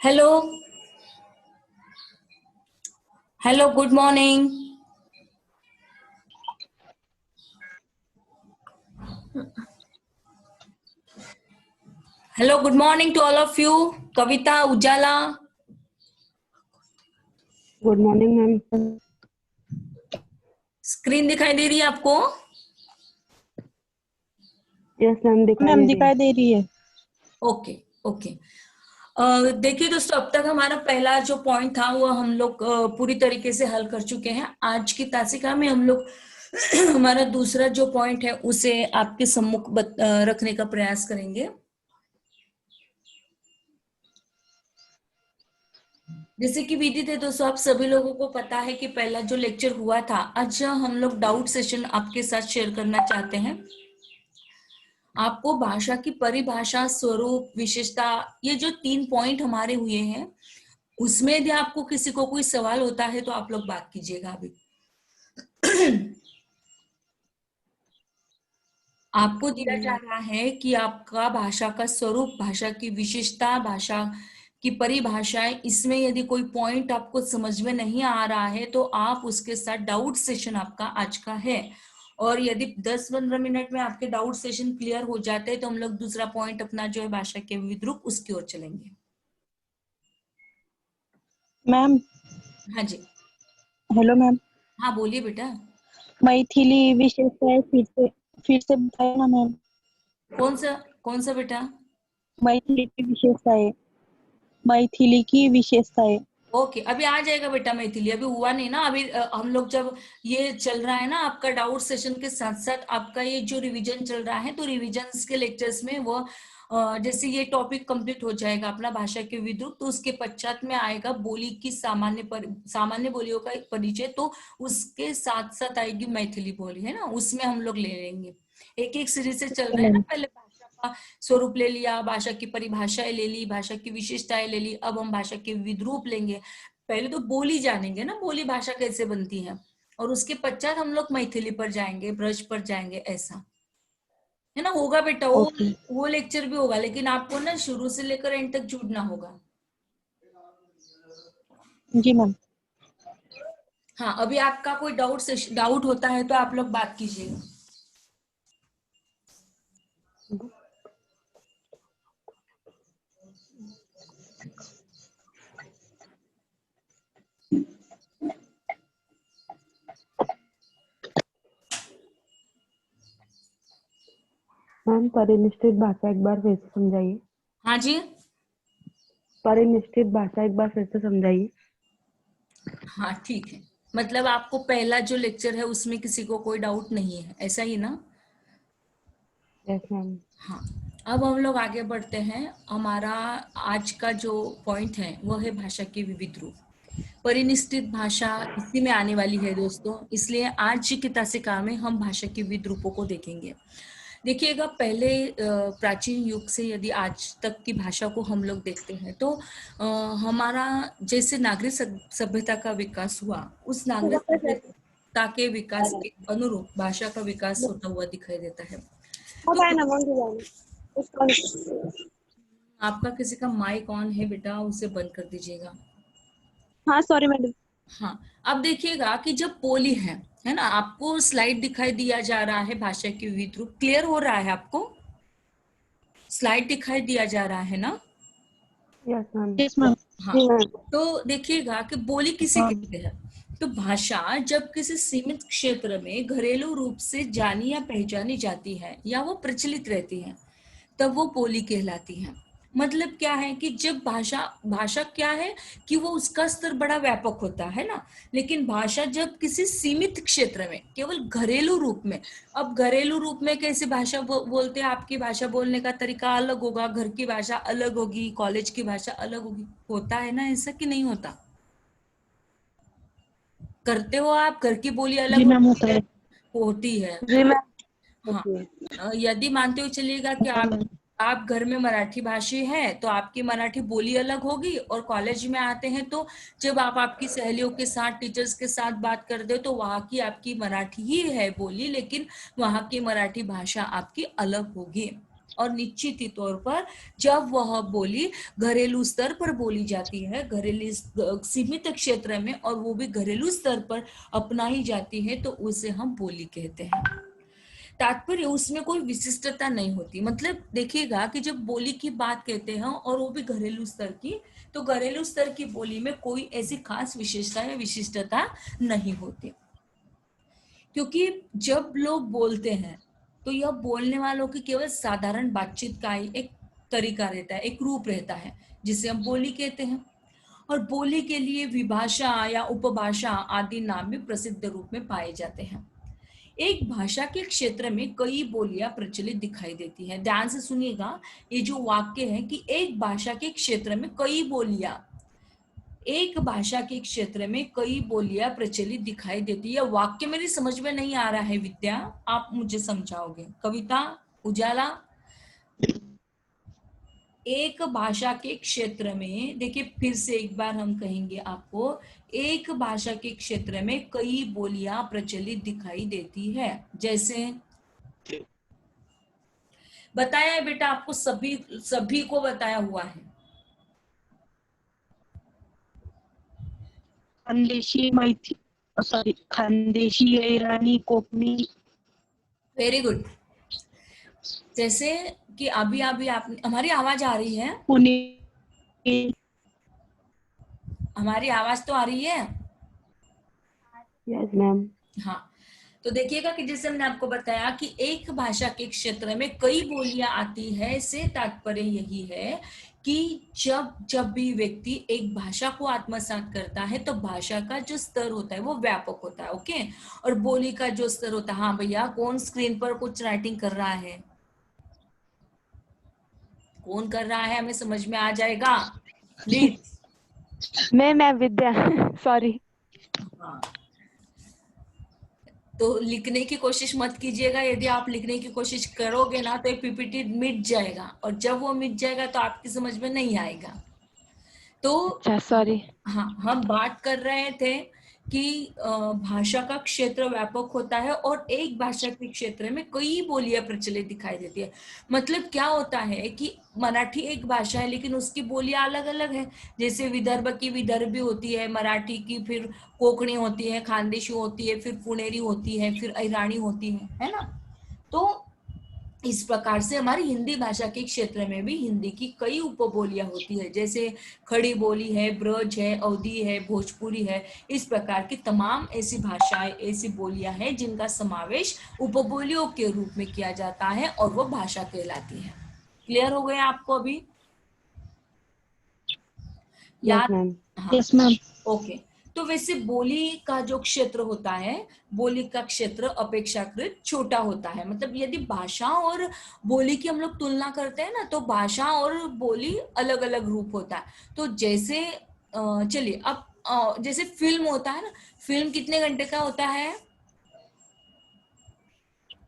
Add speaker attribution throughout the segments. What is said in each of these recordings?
Speaker 1: Hello. Hello, good morning. Hello, good morning to all of you. Kavita, Ujala.
Speaker 2: Good morning ma'am.
Speaker 1: Screen दिखाई दे रही है आपको?
Speaker 2: यस मैम,
Speaker 3: दिखाई दे रही है।
Speaker 1: Okay okay. देखिए दोस्तों, अब तक हमारा पहला जो पॉइंट था वो हम लोग पूरी तरीके से हल कर चुके हैं। आज की तासिका में हम लोग हमारा दूसरा जो पॉइंट है उसे आपके सम्मुख रखने का प्रयास करेंगे। जैसे कि विदित है दोस्तों, आप सभी लोगों को पता है कि पहला जो लेक्चर हुआ था, आज हम लोग डाउट सेशन आपके साथ शेयर करना चाहते हैं। आपको भाषा की परिभाषा, स्वरूप, विशेषता, ये जो 3 पॉइंट हमारे हुए हैं, उसमें यदि आपको किसी को कोई सवाल होता है तो आप लोग बात कीजिएगा अभी। आपको दिया जा रहा है कि आपका भाषा का स्वरूप, भाषा की विशेषता, भाषा की परिभाषाएं, इसमें यदि कोई पॉइंट आपको समझ में नहीं आ रहा है तो आप उसके साथ डाउट सेशन आपका आज का है। और यदि 10-15 मिनट में आपके डाउट सेशन क्लियर हो जाते हैं तो हम लोग दूसरा पॉइंट अपना जो है भाषा के विविध रूप, उसकी ओर चलेंगे।
Speaker 3: मैम।
Speaker 1: हाँ जी।
Speaker 3: Hello ma'am.
Speaker 1: हाँ बोलिए बेटा।
Speaker 3: मैथिली विशेषताएं फिर से बताइए ना मैम।
Speaker 1: कौन सा बेटा?
Speaker 3: मैथिली की विशेषताएं। मैथिली की विशेषताएं।
Speaker 1: ओके, अभी आ जाएगा बेटा मैथिली, अभी हुआ नहीं ना। अभी हम लोग जब ये चल रहा है ना आपका डाउट सेशन के साथ साथ आपका ये जो रिवीजन चल रहा है, तो रिवीजन के लेक्चर्स में वो जैसे ये टॉपिक कंप्लीट हो जाएगा अपना भाषा के विद्रुप, तो उसके पश्चात में आएगा बोली की सामान्य बोलियों का एक परिचय, तो उसके साथ साथ आएगी मैथिली बोली, है ना, उसमें हम लोग ले लेंगे। एक एक सीरीज से चल रहे हैं ना, पहले भाषा का स्वरूप ले लिया, भाषा की परिभाषाएं ले ली, भाषा की विशेषताएं ले ली, अब हम भाषा के विद्रूप लेंगे। पहले तो बोली जानेंगे ना, बोली भाषा कैसे बनती है, और उसके पश्चात हम लोग मैथिली पर जाएंगे, ब्रज पर जाएंगे, ऐसा है ना। होगा बेटा, वो लेक्चर भी होगा, लेकिन आपको ना शुरू से लेकर एंड तक जुड़ना होगा।
Speaker 3: जी मैम।
Speaker 1: हाँ, अभी आपका कोई डाउट होता है तो आप लोग बात कीजिएगा।
Speaker 2: मैम, परिनिष्ठित भाषा एक बार फिर से समझाइए।
Speaker 1: हाँ जी।
Speaker 2: परिनिष्ठित भाषा एक बार फिर से समझाइए।
Speaker 1: हाँ ठीक है, मतलब आपको पहला जो लेक्चर है उसमें किसी को कोई डाउट नहीं है, ऐसा ही ना?
Speaker 2: Yes ma'am.
Speaker 1: हाँ, अब हम लोग आगे बढ़ते हैं। हमारा आज का जो पॉइंट है वो है भाषा के विविध रूप। परिनिष्ठित भाषा इसी में आने वाली है दोस्तों, इसलिए आज की तासिका में हम भाषा के विविध रूपों को देखेंगे। देखिएगा, पहले प्राचीन युग से यदि आज तक की भाषा को हम लोग देखते हैं तो हमारा जैसे नागरिक सभ्यता का विकास हुआ, उस नागरिक सभ्यता के विकास के अनुरूप भाषा का विकास होता हुआ दिखाई देता है। आपका किसी का माइक ऑन है बेटा, उसे बंद कर दीजिएगा।
Speaker 3: हाँ सॉरी मैडम।
Speaker 1: हाँ, अब देखिएगा कि जब बोली है ना, आपको स्लाइड दिखाई दिया जा रहा है, भाषा के विविध रूप क्लियर हो रहा है आपको? स्लाइड दिखाई दिया जा रहा है ना?
Speaker 2: Yes ma'am.
Speaker 3: Yes ma'am.
Speaker 1: हाँ, तो देखिएगा कि बोली किसे कहते हैं। तो भाषा जब किसी सीमित क्षेत्र में घरेलू रूप से जानी या पहचानी जाती है या वो प्रचलित रहती है, तब वो बोली कहलाती है। मतलब क्या है कि जब भाषा क्या है कि वो उसका स्तर बड़ा व्यापक होता है ना, लेकिन भाषा जब किसी सीमित क्षेत्र में केवल घरेलू रूप में, अब घरेलू रूप में कैसे भाषा बोलते हैं, आपकी भाषा बोलने का तरीका अलग होगा, घर की भाषा अलग होगी, कॉलेज की भाषा अलग होगी, होता है ना ऐसा कि नहीं होता? करते हो आप, घर की बोली अलग
Speaker 3: जी मैम होता है।
Speaker 1: होती है।
Speaker 2: जी मैम।
Speaker 1: हाँ, यदि मानते हो चलिएगा कि आप घर में मराठी भाषी हैं तो आपकी मराठी बोली अलग होगी, और कॉलेज में आते हैं तो जब आप आपकी सहेलियों के साथ, टीचर्स के साथ बात करते हो तो वहाँ की आपकी मराठी ही है बोली, लेकिन वहाँ की मराठी भाषा आपकी अलग होगी। और निश्चित ही तौर पर जब वह बोली घरेलू स्तर पर बोली जाती है, घरेलू सीमित क्षेत्र में, और वो भी घरेलू स्तर पर अपनाई जाती है, तो उसे हम बोली कहते हैं। तात्पर्य उसमें कोई विशिष्टता नहीं होती। मतलब देखिएगा कि जब बोली की बात कहते हैं और वो भी घरेलू स्तर की, तो घरेलू स्तर की बोली में कोई ऐसी खास विशेषता या विशिष्टता नहीं होती, क्योंकि जब लोग बोलते हैं तो यह बोलने वालों की केवल साधारण बातचीत का ही एक तरीका रहता है, एक रूप रहता है, जिसे हम बोली कहते हैं। और बोली के लिए विभाषा या उपभाषा आदि नाम भी प्रसिद्ध रूप में पाए जाते हैं। एक भाषा के क्षेत्र में कई बोलियां प्रचलित दिखाई देती हैं। ध्यान से सुनिएगा, ये जो वाक्य है कि एक भाषा के क्षेत्र में कई बोलियां, एक भाषा के क्षेत्र में कई बोलियां प्रचलित दिखाई देती है। वाक्य मेरी समझ में नहीं आ रहा है विद्या, आप मुझे समझाओगे? कविता, उजाला। एक भाषा के क्षेत्र में, देखिए फिर से एक बार हम कहेंगे आपको, एक भाषा के क्षेत्र में कई बोलियां प्रचलित दिखाई देती है। जैसे बताया है बेटा आपको, सभी सभी को बताया हुआ है।
Speaker 3: Khandeshi, sorry, Khandeshi, Irani, Konkani.
Speaker 1: Very good. जैसे कि अभी अभी आप, हमारी आवाज आ रही है?
Speaker 3: पुणे।
Speaker 1: हमारी आवाज तो आ रही है?
Speaker 2: Yes ma'am.
Speaker 1: हाँ, तो देखिएगा कि जैसे हमने आपको बताया कि एक भाषा के क्षेत्र में कई बोलियां आती है, से तात्पर्य यही है कि जब जब भी व्यक्ति एक भाषा को आत्मसात करता है तो भाषा का जो स्तर होता है वो व्यापक होता है। ओके, और बोली का जो स्तर होता है, हाँ भैया कौन स्क्रीन पर कुछ राइटिंग कर रहा है? कौन कर रहा है, हमें समझ में आ जाएगा प्लीज।
Speaker 2: मैं विद्या सॉरी।
Speaker 1: हाँ, तो लिखने की कोशिश मत कीजिएगा। यदि आप लिखने की कोशिश करोगे ना तो ये पीपीटी मिट जाएगा, और जब वो मिट जाएगा तो आपकी समझ में नहीं आएगा। तो
Speaker 2: अच्छा सॉरी।
Speaker 1: हाँ, हम बात कर रहे थे कि भाषा का क्षेत्र व्यापक होता है और एक भाषा के क्षेत्र में कई बोलियां प्रचलित दिखाई देती है। मतलब क्या होता है कि मराठी एक भाषा है लेकिन उसकी बोलियां अलग अलग है। जैसे विदर्भ की विदर्भी होती है मराठी की, फिर कोंकणी होती है, खानदेशी होती है, फिर पुनेरी होती है, फिर ईरानी होती है ना। तो इस प्रकार से हमारी हिंदी भाषा के क्षेत्र में भी हिंदी की कई उपबोलियां होती है। जैसे खड़ी बोली है, ब्रज है, अवधी है, भोजपुरी है। इस प्रकार की तमाम ऐसी भाषाएं, ऐसी बोलियां हैं जिनका समावेश उपबोलियों के रूप में किया जाता है और वो भाषा कहलाती है। क्लियर हो गया आपको अभी?
Speaker 2: यस
Speaker 1: याद?
Speaker 2: मैम।
Speaker 1: हाँ,
Speaker 3: यस मैम।
Speaker 1: ओके। तो वैसे बोली का जो क्षेत्र होता है, बोली का क्षेत्र अपेक्षाकृत छोटा होता है। मतलब यदि भाषा और बोली की हम लोग तुलना करते हैं ना, तो भाषा और बोली अलग अलग रूप होता है। तो जैसे चलिए अब जैसे फिल्म होता है ना, फिल्म कितने घंटे का होता है?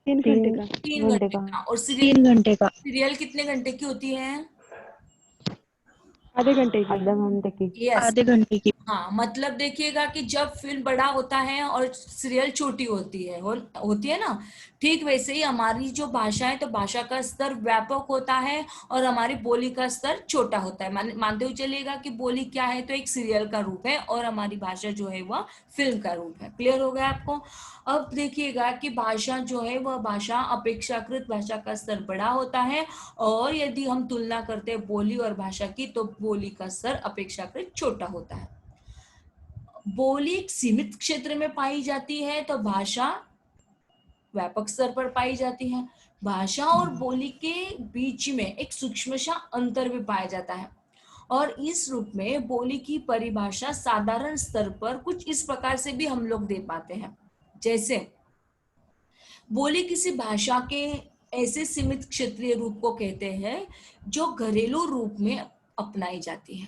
Speaker 2: 3 घंटे का।
Speaker 1: 3 घंटे का। और सीरियल,
Speaker 3: 3 घंटे का।
Speaker 1: सीरियल कितने घंटे की होती है?
Speaker 2: आधे घंटे की। आधा घंटे की।
Speaker 1: यस।
Speaker 3: आधे घंटे की।
Speaker 1: हाँ, मतलब देखिएगा कि जब फिल्म बड़ा होता है और सीरियल छोटी होती है, होती है ना, ठीक वैसे ही हमारी जो भाषा है, तो भाषा का स्तर व्यापक होता है और हमारी बोली का स्तर छोटा होता है। मानते हुए चलिएगा कि बोली क्या है, तो एक सीरियल का रूप है और हमारी भाषा जो है वह फिल्म का रूप है। क्लियर हो गया आपको? अब देखिएगा कि भाषा जो है वह भाषा अपेक्षाकृत भाषा का स्तर बड़ा होता है, और यदि हम तुलना करते हैं बोली और भाषा की, तो बोली का स्तर अपेक्षाकृत छोटा होता है। बोली एक सीमित क्षेत्र में पाई जाती है तो भाषा व्यापक स्तर पर पाई जाती है। भाषा और बोली के बीच में एक सूक्ष्म सा अंतर भी पाया जाता है, और इस रूप में बोली की परिभाषा साधारण स्तर पर कुछ इस प्रकार से भी हम लोग दे पाते हैं। जैसे बोली किसी भाषा के ऐसे सीमित क्षेत्रीय रूप को कहते हैं जो घरेलू रूप में अपनाई जाती है।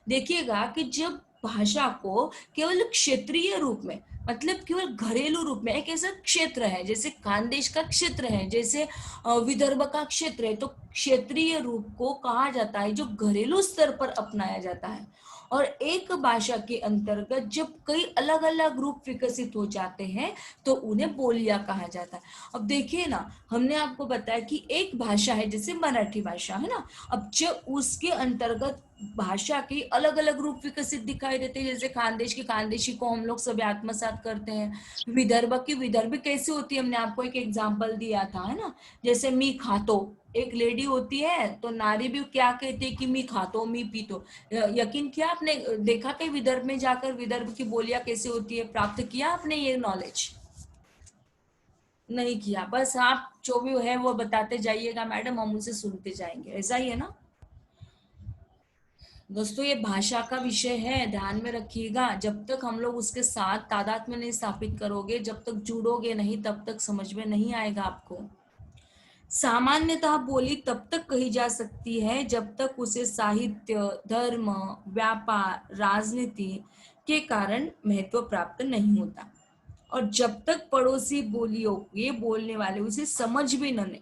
Speaker 1: देखिएगा कि जब भाषा को केवल क्षेत्रीय रूप में, मतलब केवल घरेलू रूप में एक ऐसा क्षेत्र है, जैसे खानदेश का क्षेत्र है, जैसे विदर्भ का क्षेत्र है, तो क्षेत्रीय रूप को कहा जाता है जो घरेलू स्तर पर अपनाया जाता है। और एक भाषा के अंतर्गत जब कई अलग अलग रूप विकसित हो जाते हैं तो उन्हें बोलियां कहा जाता है। अब देखिए ना, हमने आपको बताया कि एक भाषा है जैसे मराठी भाषा है ना, अब जब उसके अंतर्गत भाषा के अलग अलग रूप विकसित दिखाई देते हैं, जैसे खानदेश की खानदेशी को हम लोग सभी आत्मसात करते हैं, विदर्भ की विदर्भी कैसे होती है, हमने आपको एक एग्जाम्पल दिया था है ना, जैसे मी खातो, एक लेडी होती है तो नारी भी क्या कहती है कि मी खातो मी पीतो। यकीन किया आपने, देखा कि विदर्भ में जाकर विदर्भ की बोलियां कैसे होती है, प्राप्त किया आपने ये नॉलेज? नहीं किया, बस आप जो भी है वो बताते जाइएगा मैडम, हम उनसे सुनते जाएंगे, ऐसा ही है ना दोस्तों। ये भाषा का विषय है, ध्यान में रखिएगा, जब तक हम लोग उसके साथ तादाद में नहीं स्थापित करोगे, जब तक जुड़ोगे नहीं, तब तक समझ में नहीं आएगा आपको। सामान्यतः बोली तब तक कही जा सकती है जब तक उसे साहित्य, धर्म, व्यापार, राजनीति के कारण महत्व प्राप्त नहीं होता, और जब तक पड़ोसी बोलियों के बोलने वाले उसे समझ भी न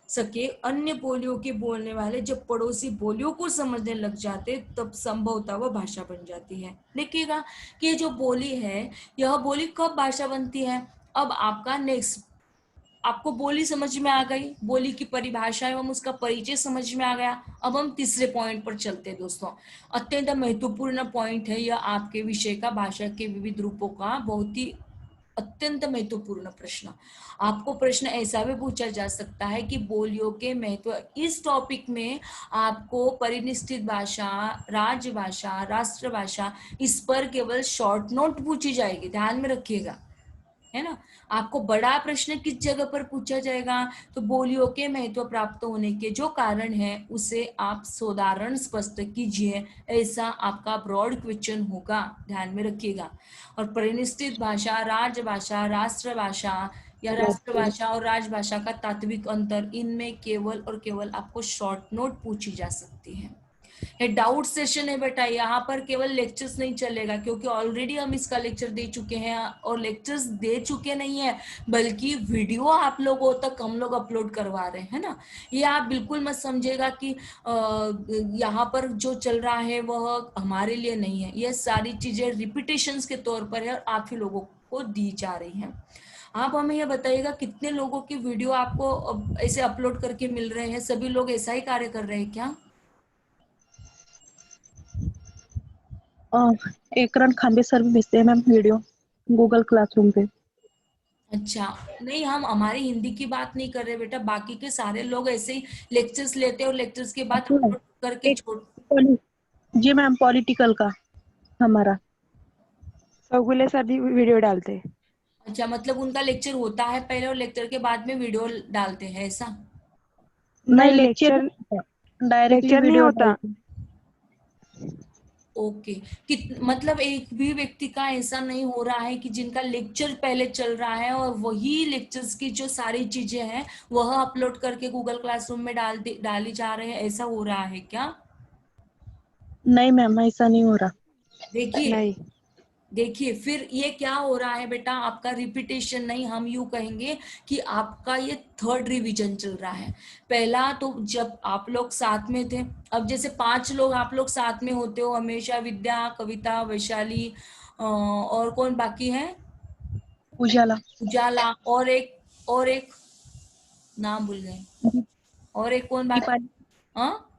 Speaker 1: सके। अन्य बोलियों के बोलने वाले जब पड़ोसी बोलियों को समझने लग जाते तब संभवतः वह भाषा बन जाती है। देखिएगा कि ये जो बोली है, यह बोली कब भाषा बनती है। अब आपका नेक्स्ट, आपको बोली समझ में आ गई, बोली की परिभाषा एवं उसका परिचय समझ में आ गया। अब हम तीसरे पॉइंट पर चलते हैं दोस्तों, अत्यंत महत्वपूर्ण पॉइंट है यह आपके विषय का, भाषा के विविध रूपों का बहुत ही अत्यंत महत्वपूर्ण प्रश्न। आपको प्रश्न ऐसा भी पूछा जा सकता है कि बोलियों के महत्व, इस टॉपिक में आपको परिनिष्ठित भाषा, राजभाषा, राष्ट्रभाषा, इस पर केवल शॉर्ट नोट पूछी जाएगी, ध्यान में रखिएगा, है ना। आपको बड़ा प्रश्न किस जगह पर पूछा जाएगा, तो बोलियों के महत्व प्राप्त होने के जो कारण है उसे आप सोदाहरण स्पष्ट कीजिए, ऐसा आपका ब्रॉड क्वेश्चन होगा, ध्यान में रखिएगा। और परिनिष्ठित भाषा, राजभाषा, राष्ट्रभाषा या राष्ट्रभाषा और राजभाषा का तात्विक अंतर, इनमें केवल और केवल आपको शॉर्ट नोट पूछी जा सकती है। ये डाउट सेशन है बेटा, यहाँ पर केवल लेक्चर्स नहीं चलेगा, क्योंकि ऑलरेडी हम इसका लेक्चर दे चुके हैं, और लेक्चर्स दे चुके नहीं है बल्कि वीडियो आप लोगों तक हम लोग अपलोड करवा रहे हैं ना। ये आप बिल्कुल मत समझेगा कि यहाँ पर जो चल रहा है वह हमारे लिए नहीं है, ये सारी चीजें रिपीटेशंस के तौर पर है और आप ही लोगों को दी जा रही हैं। आप हमें ये बताइएगा कितने लोगों की वीडियो आपको ऐसे अपलोड करके मिल रहे हैं, सभी लोग ऐसा ही कार्य कर रहे हैं क्या?
Speaker 3: एक रन खांबे सर भी भेजते हैं मैम वीडियो गूगल क्लासरूम पे।
Speaker 1: अच्छा, नहीं हम हमारी हिंदी की बात नहीं कर रहे बेटा, बाकी के सारे लोग ऐसे ही लेक्चर्स लेते हैं और लेक्चर्स के बाद अपलोड करके
Speaker 3: एक
Speaker 1: छोड़।
Speaker 3: जी मैम, पॉलिटिकल का हमारा।
Speaker 2: चौगुले सर भी वीडियो डालते हैं।
Speaker 1: अच्छा, मतलब उनका लेक्चर होता है पहले और लेक्चर के बाद में वीडियो डालते हैं, ऐसा?
Speaker 3: नहीं,
Speaker 2: नहीं,
Speaker 3: लेक्चर डायरेक्टली
Speaker 2: लेक्चर नहीं
Speaker 3: वीडियो
Speaker 2: होता।
Speaker 3: डालते हैं।
Speaker 1: ओके, मतलब एक भी व्यक्ति का ऐसा नहीं हो रहा है कि जिनका लेक्चर पहले चल रहा है और वही लेक्चर्स की जो सारी चीजें हैं वह अपलोड करके गूगल क्लासरूम में डाली जा रहे हैं, ऐसा हो रहा है क्या?
Speaker 3: नहीं मैम, ऐसा नहीं हो रहा।
Speaker 1: देखिए,
Speaker 2: नहीं,
Speaker 1: देखिए फिर ये क्या हो रहा है बेटा, आपका रिपीटेशन नहीं, हम यूं कहेंगे कि आपका ये थर्ड रिवीजन चल रहा है। पहला तो जब आप लोग साथ में थे, अब जैसे 5 लोग आप लोग साथ में होते हो हमेशा, विद्या, कविता, वैशाली, और कौन बाकी है?
Speaker 3: उजाला।
Speaker 1: उजाला, और एक नाम भूल गए, और एक कौन बाकी?
Speaker 3: दीपाली।
Speaker 1: हाँ,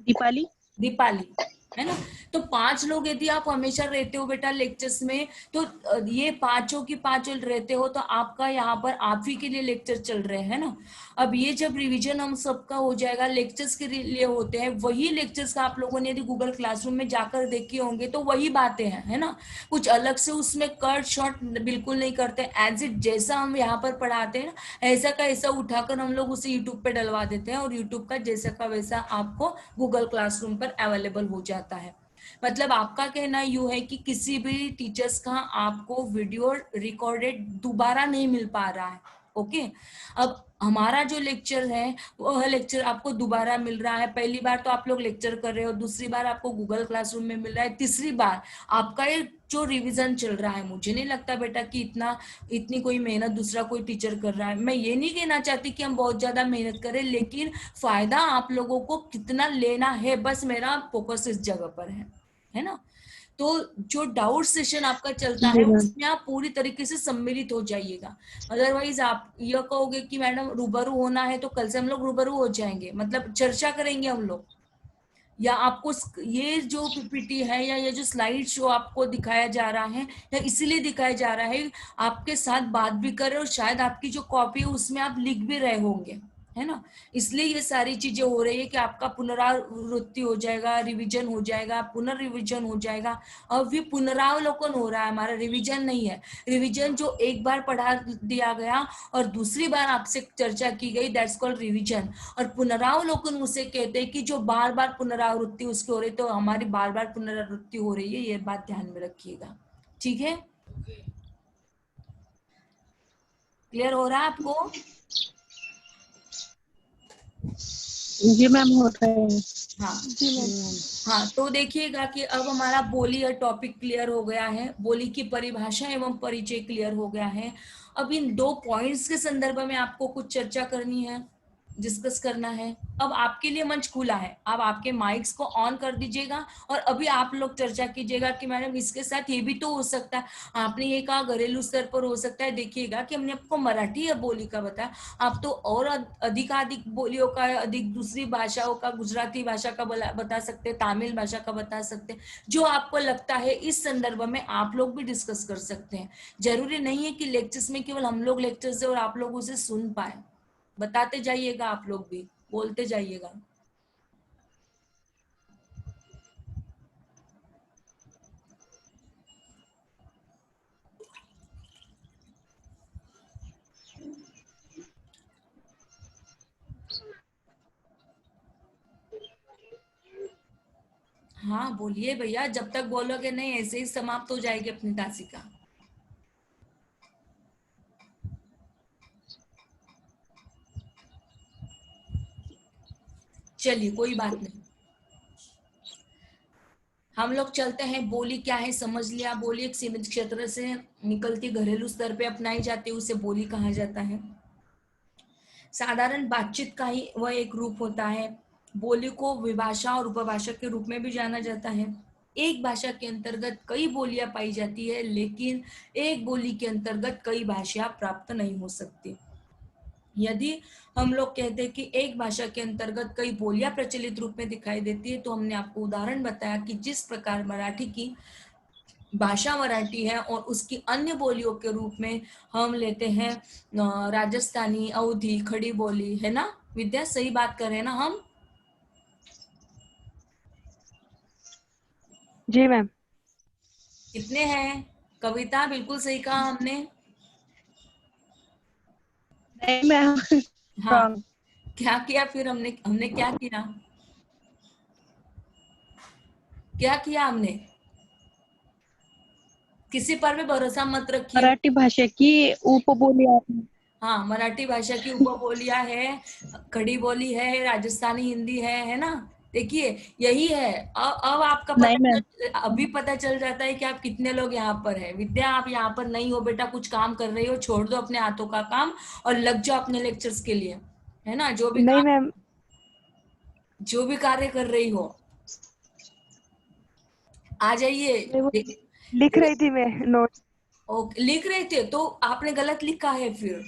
Speaker 3: दीपाली।
Speaker 1: दीपाली, है ना। तो 5 लोग यदि आप हमेशा रहते हो बेटा लेक्चर्स में, तो ये पांचों की पांचों रहते हो तो आपका यहाँ पर आप ही के लिए लेक्चर चल रहे हैं ना। अब ये जब रिवीजन हम सबका हो जाएगा, लेक्चर्स के लिए होते हैं, वही लेक्चर्स का आप लोगों ने यदि गूगल क्लासरूम में जाकर देखे होंगे तो वही बातें हैं, है ना। कुछ अलग से उसमें कट शॉर्ट बिल्कुल नहीं करते, एज इट जैसा हम यहाँ पर पढ़ाते हैं ना, ऐसा का ऐसा उठाकर हम लोग उसे यूट्यूब पे डलवा देते हैं और यूट्यूब का जैसा का वैसा आपको गूगल क्लासरूम पर अवेलेबल हो जाता है। मतलब आपका कहना यूं है कि किसी भी टीचर्स का आपको वीडियो रिकॉर्डेड दोबारा नहीं मिल पा रहा है। ओके। अब हमारा जो लेक्चर है वह लेक्चर आपको दोबारा मिल रहा है। पहली बार तो आप लोग लेक्चर कर रहे हो, दूसरी बार आपको गूगल क्लासरूम में मिल रहा है, तीसरी बार आपका ये जो रिवीजन चल रहा है, मुझे नहीं लगता बेटा कि इतनी कोई मेहनत दूसरा कोई टीचर कर रहा है। मैं ये नहीं कहना चाहती कि हम बहुत ज्यादा मेहनत करें, लेकिन फायदा आप लोगों को कितना लेना है, बस मेरा फोकस इस जगह पर है ना। तो जो डाउट सेशन आपका चलता
Speaker 3: जी
Speaker 1: है
Speaker 3: मैम।
Speaker 1: उसमें आप पूरी तरीके से सम्मिलित हो जाइएगा। अदरवाइज आप यह कहोगे कि मैडम रूबरू होना है, तो कल से हम लोग रूबरू हो जाएंगे, मतलब चर्चा करेंगे हम लोग, या आपको ये जो पीपीटी है या ये जो स्लाइड शो आपको दिखाया जा रहा है, या इसीलिए दिखाया जा रहा है आपके साथ बात भी कर रहे, और शायद आपकी जो कॉपी है उसमें आप लिख भी रहे होंगे, है ना। इसलिए ये सारी चीजें हो रही है कि आपका पुनरावृत्ति हो जाएगा, रिवीजन हो जाएगा, पुनर्रिवीजन हो जाएगा। अब भी पुनरावलोकन हो रहा है हमारा, रिवीजन नहीं है। रिवीजन जो एक बार पढ़ा दिया गया और दूसरी बार आपसे चर्चा की गई, दैट्स कॉल्ड रिवीजन। और पुनरावलोकन उसे कहते हैं कि जो बार बार पुनरावृत्ति उसकी हो रही, तो हमारी बार बार पुनरावृत्ति हो रही है, ये बात ध्यान में रखिएगा, ठीक है। क्लियर हो रहा है आपको?
Speaker 3: जी मैम, हो रहा है।
Speaker 1: हाँ
Speaker 3: जी मैम।
Speaker 1: हाँ, तो देखिएगा कि अब हमारा बोली और टॉपिक क्लियर हो गया है, बोली की परिभाषा एवं परिचय क्लियर हो गया है। अब इन 2 पॉइंट्स के संदर्भ में आपको कुछ चर्चा करनी है, डिस्कस करना है। अब आपके लिए मंच खुला है, अब आपके माइक्स को ऑन कर दीजिएगा और अभी आप लोग चर्चा कीजिएगा कि मैडम इसके साथ ये भी तो हो सकता है, आपने ये कहा घरेलू स्तर पर हो सकता है। देखिएगा कि हमने आपको मराठी या बोली का बताया, आप तो और अधिकाधिक बोलियों का, अधिक दूसरी भाषाओं का, गुजराती भाषा का बता सकते हैं, तमिल भाषा का बता सकते हैं। जो आपको लगता है इस संदर्भ में आप लोग भी डिस्कस कर सकते हैं। जरूरी नहीं है कि लेक्चर्स में केवल हम लोग लेक्चर्स और आप लोग उसे सुन पाए, बताते जाइएगा, आप लोग भी बोलते जाइएगा। हाँ बोलिए भैया, जब तक बोलोगे नहीं ऐसे ही समाप्त हो जाएगी अपनी तासिका। चलिए कोई बात नहीं, हम लोग चलते हैं। बोली क्या है समझ लिया। बोली एक सीमित क्षेत्र से निकलती घरेलू स्तर पे अपनाई जाती है, उसे बोली कहा जाता है। साधारण बातचीत का ही वह एक रूप होता है। बोली को विभाषा और उपभाषा के रूप में भी जाना जाता है। एक भाषा के अंतर्गत कई बोलियां पाई जाती है, लेकिन एक बोली के अंतर्गत कई भाषाएं प्राप्त नहीं हो सकती। यदि हम लोग कहते हैं कि एक भाषा के अंतर्गत कई बोलियां प्रचलित रूप में दिखाई देती है, तो हमने आपको उदाहरण बताया कि जिस प्रकार मराठी की भाषा मराठी है और उसकी अन्य बोलियों के रूप में हम लेते हैं राजस्थानी, अवधी, खड़ी बोली, है ना विद्या, सही बात कर रहे हैं ना हम?
Speaker 2: जी मैम।
Speaker 1: कितने हैं? कविता बिल्कुल सही कहा हमने।
Speaker 3: नहीं मैम,
Speaker 1: हाँ,
Speaker 3: रॉन्ग।
Speaker 1: क्या किया फिर हमने हमने क्या किया? क्या किया हमने? किसी पर भी भरोसा मत रखिए।
Speaker 3: मराठी भाषा की उपबोली आपने।
Speaker 1: हाँ, मराठी भाषा की उपबोलियां है, खड़ी बोली है, राजस्थानी हिंदी है ना। देखिए यही है। अब आपका
Speaker 3: नहीं मैम।
Speaker 1: अभी पता चल जाता है कि आप कितने लोग यहाँ पर है। विद्या, आप यहाँ पर नहीं हो बेटा, कुछ काम कर रही हो, छोड़ दो अपने हाथों का काम और लग जाओ अपने लेक्चर्स के लिए, है ना।
Speaker 2: नहीं मैम,
Speaker 1: जो भी कार्य कर रही हो आ जाइए।
Speaker 2: नहीं वो लिख रही थी मैं नोट।
Speaker 1: ओके, लिख रहे थे तो आपने गलत लिखा है। फिर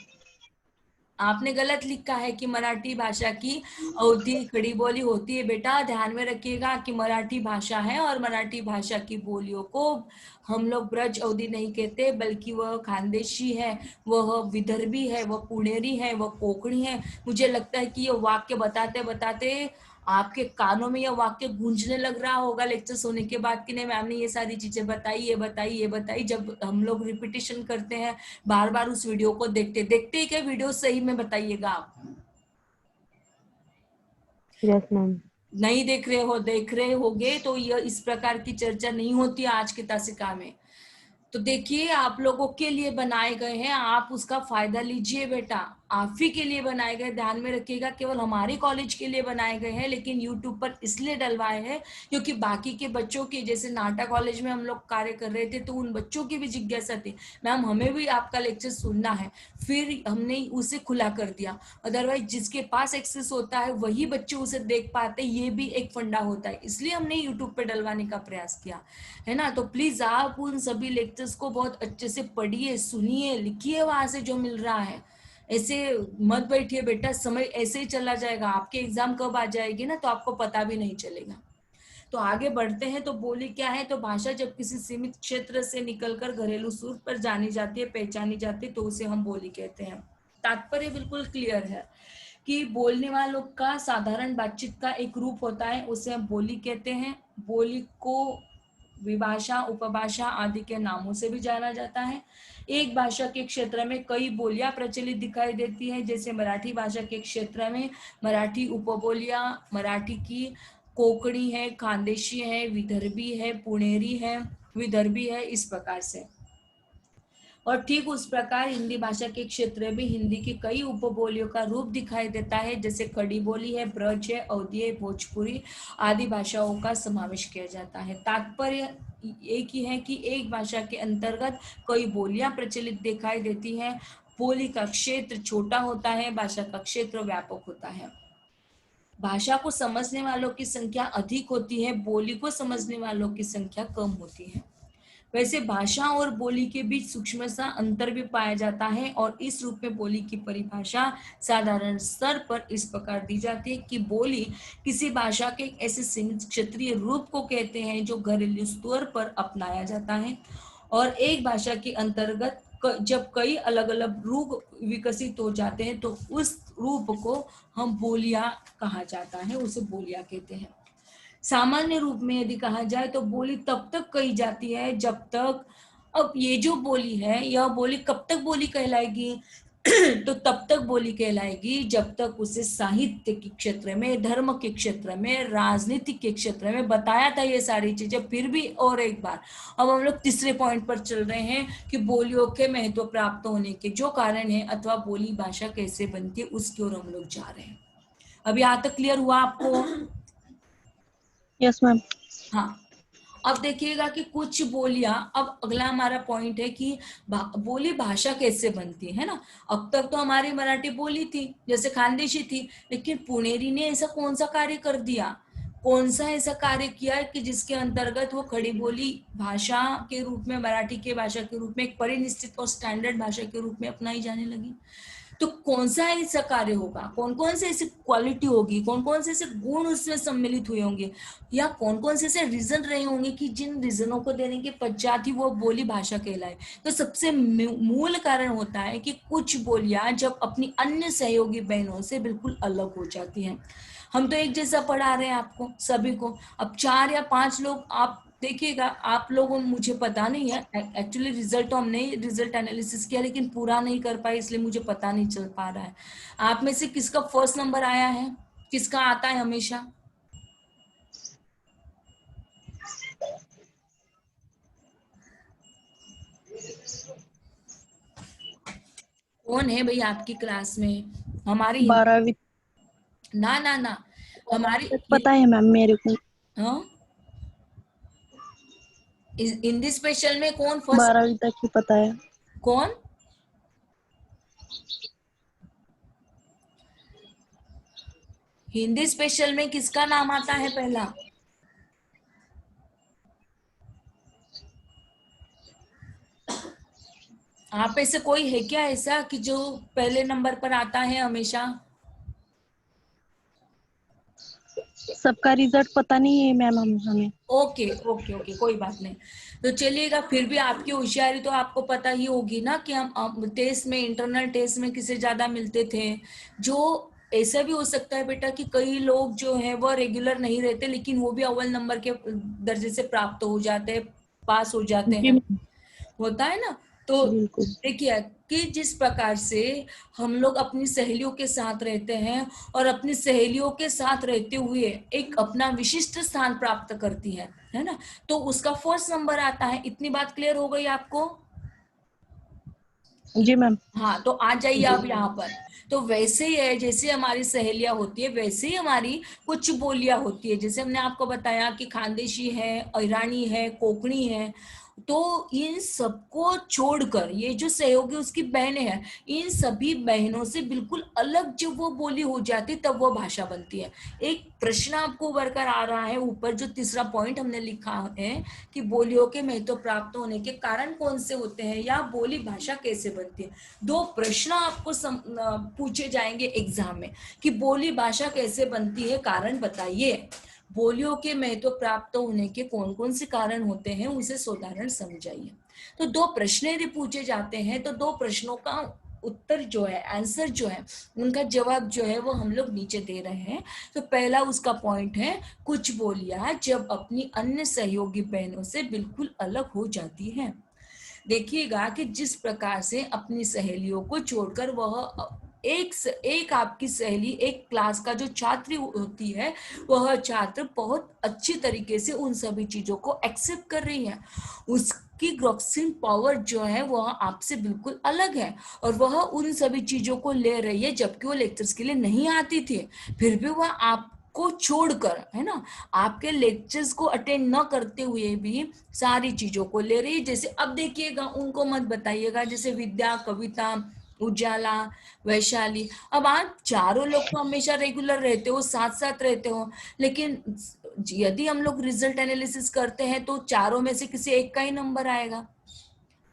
Speaker 1: आपने गलत लिखा है कि मराठी भाषा की अवधि खड़ी बोली होती है। बेटा ध्यान में रखिएगा कि मराठी भाषा है और मराठी भाषा की बोलियों को हम लोग ब्रज अवधि नहीं कहते, बल्कि वह खानदेशी है, वह विदर्भी है, वह पुणेरी है, वह कोंकणी है। मुझे लगता है कि ये वाक्य बताते बताते आपके कानों में यह वाक्य गूंजने लग रहा होगा लेक्चर होने के बाद कि नहीं मैम ने ये सारी चीजें बताई, ये बताई, ये बताई। जब हम लोग रिपीटिशन करते हैं, बार बार उस वीडियो को देखते देखते ही, क्या वीडियो सही में बताइएगा आप
Speaker 2: यस मैम।
Speaker 1: नहीं देख रहे हो, देख रहे होगे तो यह इस प्रकार की चर्चा नहीं होती आज की तासिका में। तो देखिए आप लोगों के लिए बनाए गए हैं, आप उसका फायदा लीजिए बेटा, आप ही के लिए बनाए गए, ध्यान में रखिएगा, केवल हमारे कॉलेज के लिए बनाए गए हैं, लेकिन यूट्यूब पर इसलिए डलवाए हैं क्योंकि बाकी के बच्चों की, जैसे नाटा कॉलेज में हम लोग कार्य कर रहे थे तो उन बच्चों की भी जिज्ञासा थी, मैम हमें भी आपका लेक्चर सुनना है, फिर हमने उसे खुला कर दिया। अदरवाइज जिसके पास एक्सेस होता है वही बच्चे उसे देख पाते, ये भी एक फंडा होता है, इसलिए हमने यूट्यूब पे डलवाने का प्रयास किया है ना। तो प्लीज आप उन सभी लेक्चर्स को बहुत अच्छे से पढ़िए, सुनिए, लिखिए वहां से जो मिल रहा है, ऐसे मत बैठिए बेटा, समय ऐसे ही चला जाएगा, आपके एग्जाम कब आ जाएगी ना तो आपको पता भी नहीं चलेगा। तो आगे बढ़ते हैं। तो बोली क्या है, तो भाषा जब किसी सीमित क्षेत्र से निकलकर घरेलू सुर पर जानी जाती है, पहचानी जाती है, तो उसे हम बोली कहते हैं। तात्पर्य बिल्कुल क्लियर है कि बोलने वालों का साधारण बातचीत का एक रूप होता है, उसे हम बोली कहते हैं। बोली को विभाषा, उपभाषा आदि के नामों से भी जाना जाता है। एक भाषा के क्षेत्र में कई बोलियां प्रचलित दिखाई देती है, जैसे मराठी भाषा के क्षेत्र में मराठी उपबोलियां, मराठी की कोंकणी है, खानदेशी है, विदर्भी है, पुणेरी है, विदर्भी है, इस प्रकार से। और ठीक उस प्रकार हिंदी भाषा के क्षेत्र में हिंदी की कई उपबोलियों का रूप दिखाई देता है, जैसे खड़ी बोली है, ब्रज है, अवधी है, भोजपुरी आदि भाषाओं का समावेश किया जाता है। तात्पर्य एक ही है कि एक भाषा के अंतर्गत कई बोलियां प्रचलित दिखाई देती है। बोली का क्षेत्र छोटा होता है, भाषा का क्षेत्र व्यापक होता है। भाषा को समझने वालों की संख्या अधिक होती है, बोली को समझने वालों की संख्या कम होती है। वैसे भाषा और बोली के बीच सूक्ष्म सा अंतर भी पाया जाता है, और इस रूप में बोली की परिभाषा साधारण स्तर पर इस प्रकार दी जाती है कि बोली किसी भाषा के ऐसे सीमित क्षेत्रीय रूप को कहते हैं जो घरेलू स्तर पर अपनाया जाता है, और एक भाषा के अंतर्गत जब कई अलग अलग रूप विकसित हो जाते हैं तो उस रूप को हम बोलियां कहा जाता है, उसे बोलियां कहते हैं। सामान्य रूप में यदि कहा जाए तो बोली तब तक कही जाती है जब तक, अब ये जो बोली है यह बोली कब तक बोली कहलाएगी तो तब तक बोली कहलाएगी जब तक उसे साहित्य के क्षेत्र में, धर्म के क्षेत्र में, राजनीति के क्षेत्र में बताया था ये सारी चीजें। फिर भी और एक बार, अब हम लोग तीसरे पॉइंट पर चल रहे हैं कि बोलियों के महत्व प्राप्त होने के जो कारण है अथवा बोली भाषा कैसे बनती है उसकी ओर हम लोग जा रहे हैं। अब यहाँ तक क्लियर हुआ आपको?
Speaker 3: Yes ma'am.
Speaker 1: हाँ, अब देखिएगा कि कुछ बोलियां, अब अगला हमारा पॉइंट है कि बोली भाषा कैसे बनती है ना। अब तक तो हमारी मराठी बोली थी, जैसे खानदेशी थी, लेकिन पुणेरी ने ऐसा कौन सा कार्य कर दिया, कौन सा ऐसा कार्य किया है कि जिसके अंतर्गत वो खड़ी बोली भाषा के रूप में, मराठी के भाषा के रूप में एक परिनिश्चित और स्टैंडर्ड भाषा के रूप में अपनाई जाने लगी। तो कौन सा ऐसा कार्य होगा, कौन कौन से ऐसी क्वालिटी होगी, कौन कौन से ऐसे गुण उसमें सम्मिलित हुए होंगे, या कौन कौन से ऐसे रीजन रहे होंगे कि जिन रीजनों को देने के पश्चात ही वो बोली भाषा कहलाए। तो सबसे मूल कारण होता है कि कुछ बोलियां जब अपनी अन्य सहयोगी बहनों से बिल्कुल अलग हो जाती हैं। हम तो एक जैसा पढ़ा रहे हैं आपको सभी को, अब 4 या 5 लोग, आप देखिएगा आप लोगों, मुझे पता नहीं है एक्चुअली, रिजल्ट तो हमने रिजल्ट एनालिसिस किया लेकिन पूरा नहीं कर पाए, इसलिए मुझे पता नहीं चल पा रहा है आप में से किसका फर्स्ट नंबर आया है, किसका आता है हमेशा। कौन है भाई आपकी क्लास में, हमारी
Speaker 3: 12वीं
Speaker 1: ना ना ना हमारी
Speaker 3: तक पता है मैम मेरे को।
Speaker 1: हाँ, हिंदी स्पेशल में कौन फर्स्ट,
Speaker 3: 12वीं तक ही पता है।
Speaker 1: कौन? हिंदी स्पेशल में किसका नाम आता है पहला? आप ऐसे कोई है क्या ऐसा कि जो पहले नंबर पर आता है हमेशा?
Speaker 3: सबका रिजल्ट पता नहीं है मैम हमें।
Speaker 1: ओके ओके ओके, कोई बात नहीं। तो चलिएगा, फिर भी आपकी होशियारी तो आपको पता ही होगी ना कि हम टेस्ट में, इंटरनल टेस्ट में किसे ज्यादा मिलते थे। जो ऐसा भी हो सकता है बेटा कि कई लोग जो है वो रेगुलर नहीं रहते लेकिन वो भी अव्वल नंबर के दर्जे से प्राप्त हो जाते हैं, पास हो जाते
Speaker 3: जी
Speaker 1: हैं,
Speaker 3: मैम।
Speaker 1: होता है ना। तो
Speaker 3: बिल्कुल।
Speaker 1: देखिए कि जिस प्रकार से हम लोग अपनी सहेलियों के साथ रहते हैं और अपनी सहेलियों के साथ रहते हुए एक अपना विशिष्ट स्थान प्राप्त करती है ना, तो उसका फर्स्ट नंबर आता है। इतनी बात क्लियर हो गई आपको?
Speaker 3: जी मैम।
Speaker 1: हाँ, तो आ जाइए आप यहाँ पर। तो वैसे ही है, जैसे हमारी सहेलियां होती है वैसे ही हमारी कुछ बोलियां होती है। जैसे हमने आपको बताया कि खानदेशी है, ईरानी है, कोंकणी है। तो इन सबको छोड़कर ये जो सहयोगी उसकी बहनें हैं, इन सभी बहनों से बिल्कुल अलग जब वो बोली हो जाती तब वो भाषा बनती है। एक प्रश्न आपको उभर कर आ रहा है ऊपर, जो तीसरा पॉइंट हमने लिखा है कि बोलियों के महत्व प्राप्त होने के कारण कौन से होते हैं या बोली भाषा कैसे बनती है। दो प्रश्न आपको पूछे जाएंगे एग्जाम में कि बोली भाषा कैसे बनती है, कारण बताइए। बोलियों के महत्व प्राप्त होने के कौन कौन से कारण होते हैं उसे साधारण समझाइए। तो दो प्रश्न यदि पूछे जाते हैं तो दो प्रश्नों का उत्तर जो है, आंसर जो है, उनका जवाब जो है वो हम लोग नीचे दे रहे हैं। तो पहला उसका पॉइंट है, कुछ बोलियां जब अपनी अन्य सहयोगी बहनों से बिल्कुल अलग हो जाती हैं। देखिएगा कि जिस प्रकार से अपनी सहेलियों को छोड़कर वह एक आपकी सहेली, एक क्लास का जो छात्र होती है, वह छात्र बहुत अच्छी तरीके से उन सभी चीजों को एक्सेप्ट कर रही है। उसकी ग्रॉसिंग पावर जो है वह आपसे बिल्कुल अलग है और वह उन सभी चीजों को ले रही है, जबकि वो लेक्चर्स के लिए नहीं आती थी, फिर भी वह आप को छोड़कर, है ना, आपके लेक्चर्स को अटेंड न करते हुए भी सारी चीजों को ले रही है। जैसे अब देखिएगा, उनको मत बताइएगा, जैसे विद्या, कविता, उजाला, वैशाली। अब आप चारों लोग तो हमेशा रेगुलर रहते हो, साथ साथ रहते हो, लेकिन यदि हम लोग रिजल्ट एनालिसिस करते हैं तो चारों में से किसी एक का ही नंबर आएगा,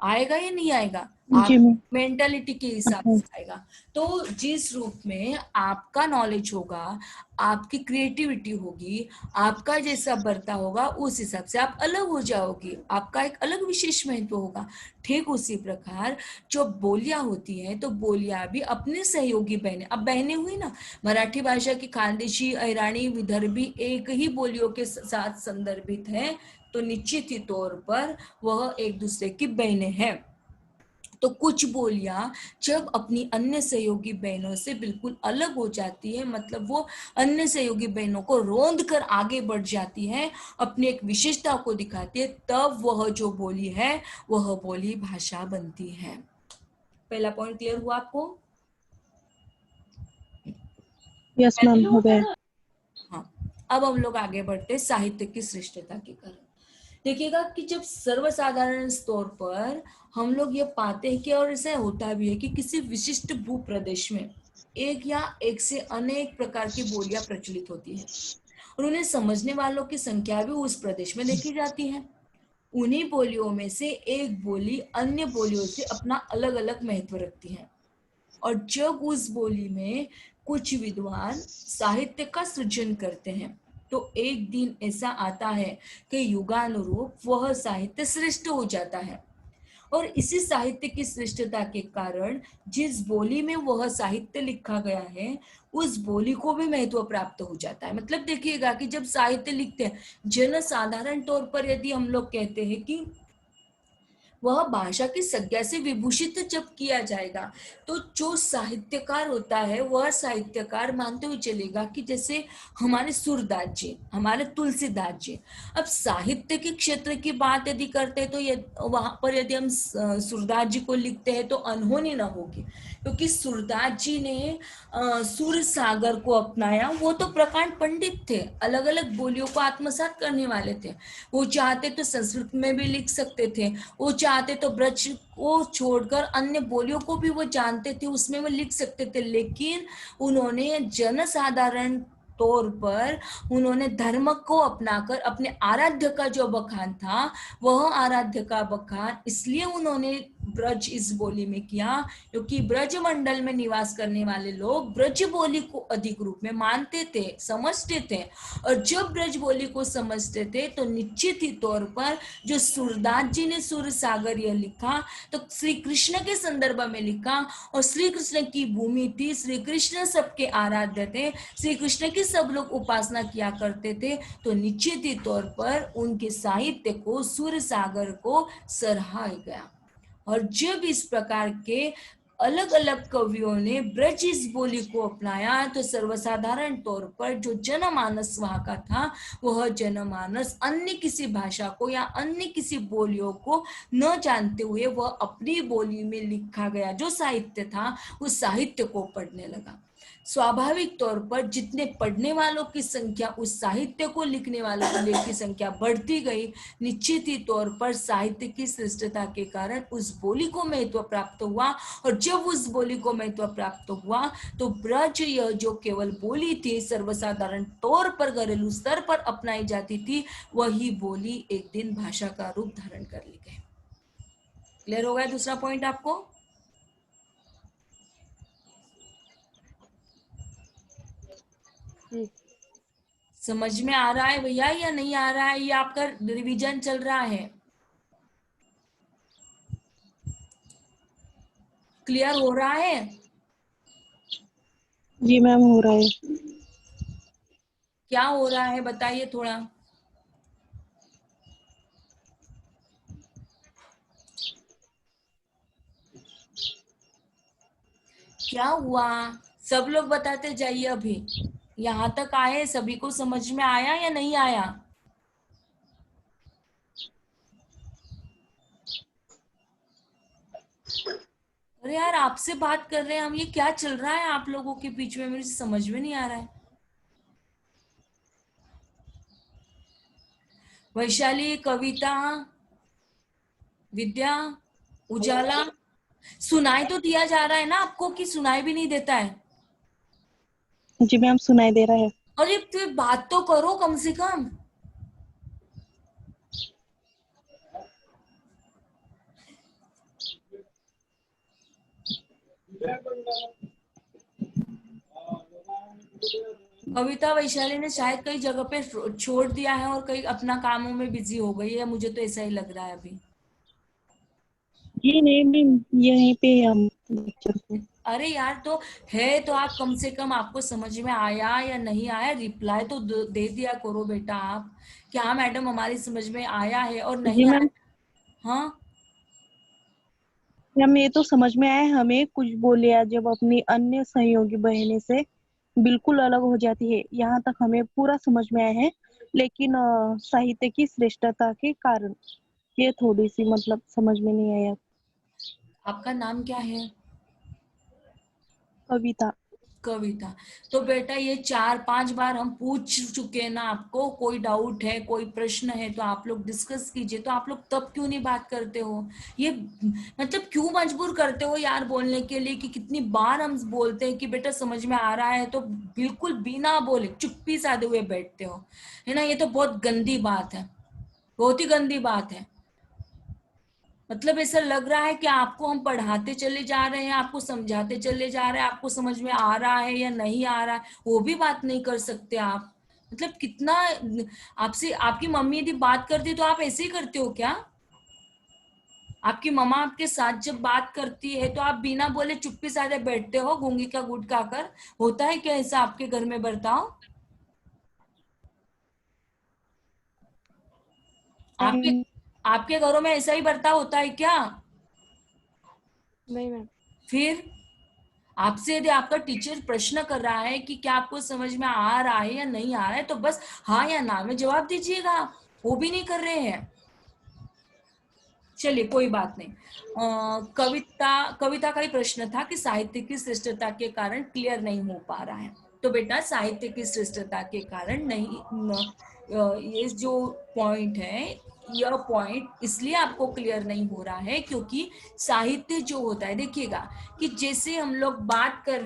Speaker 1: आएगा या नहीं आएगा?
Speaker 3: जी
Speaker 1: आप
Speaker 3: मैम।
Speaker 1: मेंटालिटी के हिसाब
Speaker 3: हाँ।
Speaker 1: से आएगा। तो जिस रूप में आपका नॉलेज होगा, आपकी क्रिएटिविटी होगी, आपका जैसा बर्ताव होगा, उस हिसाब से आप अलग हो जाओगी, आपका एक अलग विशेष महत्व होगा। ठीक उसी प्रकार जो बोलियां होती हैं, तो बोलियां भी अपने सहयोगी बहनें, अब बहनें हुई ना, मराठी भाषा की खानदेशी, ईरानी, विदर्भी एक ही बोलियों के साथ संदर्भित है, तो निश्चित ही तौर पर वह एक दूसरे की बहनें हैं। तो कुछ बोलियां जब अपनी अन्य सहयोगी बहनों से बिल्कुल अलग हो जाती है, मतलब वो अन्य सहयोगी बहनों को रोंद कर आगे बढ़ जाती है, अपनी एक विशेषता को दिखाती है, तब वह जो बोली है वह बोली भाषा बनती है। पहला पॉइंट क्लियर हुआ आपको?
Speaker 3: यस मैम, हो गया।
Speaker 1: हाँ, अब हम लोग आगे बढ़ते हैं साहित्य की श्रेष्ठता के कारण। देखिएगा कि जब सर्वसाधारण तौर पर हम लोग ये पाते हैं कि, और ऐसा होता भी है कि किसी विशिष्ट भूप्रदेश में एक या एक से अनेक प्रकार की बोलियां प्रचलित होती है और उन्हें समझने वालों की संख्या भी उस प्रदेश में देखी जाती है। उन्हीं बोलियों में से एक बोली अन्य बोलियों से अपना अलग अलग महत्व रखती है, और जब उस बोली में कुछ विद्वान साहित्य का सृजन करते हैं, तो एक दिन ऐसा आता है कि युगानुरूप वह साहित्य श्रेष्ठ हो जाता है। और इसी साहित्य की श्रेष्ठता के कारण जिस बोली में वह साहित्य लिखा गया है, उस बोली को भी महत्व प्राप्त हो जाता है। मतलब देखिएगा कि जब साहित्य लिखते हैं, जन साधारण तौर पर यदि हम लोग कहते हैं कि वह भाषा की संज्ञा से विभूषित जब किया जाएगा, तो जो साहित्यकार होता है वह साहित्यकार मानते हुए चलेगा कि जैसे हमारे सूरदास जी, हमारे तुलसीदास जी। अब साहित्य के क्षेत्र की बात यदि करते हैं तो वहां पर यदि हम सूरदास जी को लिखते हैं तो अनहोनी ना होगी, क्योंकि सूरदास जी ने सूर सागर को अपनाया। वो तो प्रकांड पंडित थे, अलग अलग बोलियों को आत्मसात करने वाले थे। वो चाहते तो संस्कृत में भी लिख सकते थे, वो चाहते तो ब्रज को छोड़कर अन्य बोलियों को भी वो जानते थे, उसमें वो लिख सकते थे, लेकिन उन्होंने जनसाधारण तौर पर उन्होंने धर्म को अपनाकर अपने आराध्य का जो बखान था, वह आराध्य का बखान इसलिए उन्होंने ब्रज इस बोली में किया क्योंकि ब्रज मंडल में निवास करने वाले लोग ब्रज बोली को अधिक रूप में मानते थे, समझते थे। और जब ब्रज बोली को समझते थे तो निश्चित ही तौर पर जो सूरदास जी ने सूर सागर यह लिखा, तो श्री कृष्ण के संदर्भ में लिखा, और श्री कृष्ण की भूमि थी, श्री कृष्ण सबके आराध्य थे, श्री कृष्ण की सब लोग उपासना किया करते थे, तो निश्चित ही तौर पर उनके साहित्य को, सूर सागर को सराहा गया। और जब इस प्रकार के अलग अलग कवियों ने ब्रज इस बोली को अपनाया तो सर्वसाधारण तौर पर जो जनमानस वहां का था, वह जनमानस अन्य किसी भाषा को या अन्य किसी बोलियों को न जानते हुए वह अपनी बोली में लिखा गया जो साहित्य था उस साहित्य को पढ़ने लगा। स्वाभाविक तौर पर जितने पढ़ने वालों की संख्या उस साहित्य को लिखने वालों की संख्या बढ़ती गई, निश्चित ही तौर पर साहित्य की श्रेष्ठता के कारण उस बोली को महत्व प्राप्त हुआ। और जब उस बोली को महत्व प्राप्त हुआ तो ब्रज, यह जो केवल बोली थी सर्वसाधारण तौर पर घरेलू स्तर पर अपनाई जाती थी, वही बोली एक दिन भाषा का रूप धारण कर ली गई। क्लियर हो गया दूसरा पॉइंट आपको? समझ में आ रहा है भैया या नहीं आ रहा है? ये आपका रिवीजन चल रहा है? क्लियर हो रहा है?
Speaker 3: जी मैम, हो रहा है।
Speaker 1: क्या हो रहा है बताइए थोड़ा। क्या हुआ? सब लोग बताते जाइए। अभी यहाँ तक आए, सभी को समझ में आया या नहीं आया? अरे यार, आपसे बात कर रहे हैं हम, ये क्या चल रहा है आप लोगों के बीच में? मुझे समझ में नहीं आ रहा है। वैशाली, कविता, विद्या, उजाला, सुनाई तो दिया जा रहा है ना आपको कि सुनाई भी नहीं देता है?
Speaker 3: जी मैम, सुनाई दे रहा है।
Speaker 1: अरे तो बात तो करो कम से कम। कविता, वैशाली ने शायद कई जगह पे छोड़ दिया है और कई अपना कामों में बिजी हो गई है, मुझे तो ऐसा ही लग रहा है अभी।
Speaker 3: जी नहीं मैम, यहीं पे हम लेक्चर को।
Speaker 1: अरे यार, तो है तो आप कम से कम, आपको समझ में आया या नहीं आया रिप्लाई तो दे दिया करो बेटा आप। क्या हाँ मैडम हमारी समझ में आया है और
Speaker 3: जी
Speaker 1: नहीं
Speaker 3: मैम,
Speaker 1: आया? हाँ,
Speaker 3: मैम ये तो समझ में आया हमें, कुछ बोलियां जब अपनी अन्य सहयोगी बहने से बिल्कुल अलग हो जाती है, यहाँ तक हमें पूरा समझ में आया है। लेकिन साहित्य की श्रेष्ठता के कारण ये थोड़ी सी मतलब समझ में नहीं आया।
Speaker 1: आपका नाम क्या है?
Speaker 3: कविता।
Speaker 1: कविता। तो बेटा ये 4-5 बार हम पूछ चुके हैं ना आपको, कोई डाउट है, कोई प्रश्न है तो आप लोग डिस्कस कीजिए। तो आप लोग तब क्यों नहीं बात करते हो? ये मतलब क्यों मजबूर करते हो यार बोलने के लिए? कि कितनी बार हम बोलते हैं कि बेटा समझ में आ रहा है, तो बिल्कुल बिना बोले चुप्पी साधे हुए बैठते हो, है ना? ये तो बहुत गंदी बात है, बहुत ही गंदी बात है। मतलब ऐसा लग रहा है कि आपको हम पढ़ाते चले जा रहे हैं, आपको समझाते चले जा रहे हैं, आपको समझ में आ रहा है या नहीं आ रहा है वो भी बात नहीं कर सकते आप। मतलब कितना, आपसे आपकी मम्मी यदि बात करती तो आप ऐसे ही करते हो क्या? आपकी मम्मा आपके साथ जब बात करती है तो आप बिना बोले चुप्पी साधे बैठते हो गूंगी का गुटका कर? होता है क्या ऐसा आपके घर में बर्ताव? आपके
Speaker 3: नहीं
Speaker 1: आपके घरों में ऐसा ही बर्ताव होता है क्या?
Speaker 2: नहीं मैम।
Speaker 1: फिर आपसे यदि आपका टीचर प्रश्न कर रहा है कि क्या आपको समझ में आ रहा है या नहीं आ रहा है, तो बस हाँ या ना में जवाब दीजिएगा। वो भी नहीं कर रहे हैं। चलिए कोई बात नहीं। कविता कविता का ही प्रश्न था कि साहित्य की श्रेष्ठता के कारण क्लियर नहीं हो पा रहा है। तो बेटा साहित्य की श्रेष्ठता के कारण नहीं ये जो पॉइंट है, यह पॉइंट इसलिए आपको क्लियर नहीं हो रहा है क्योंकि साहित्य जो होता है, देखिएगा कि जैसे हम लोग बात कर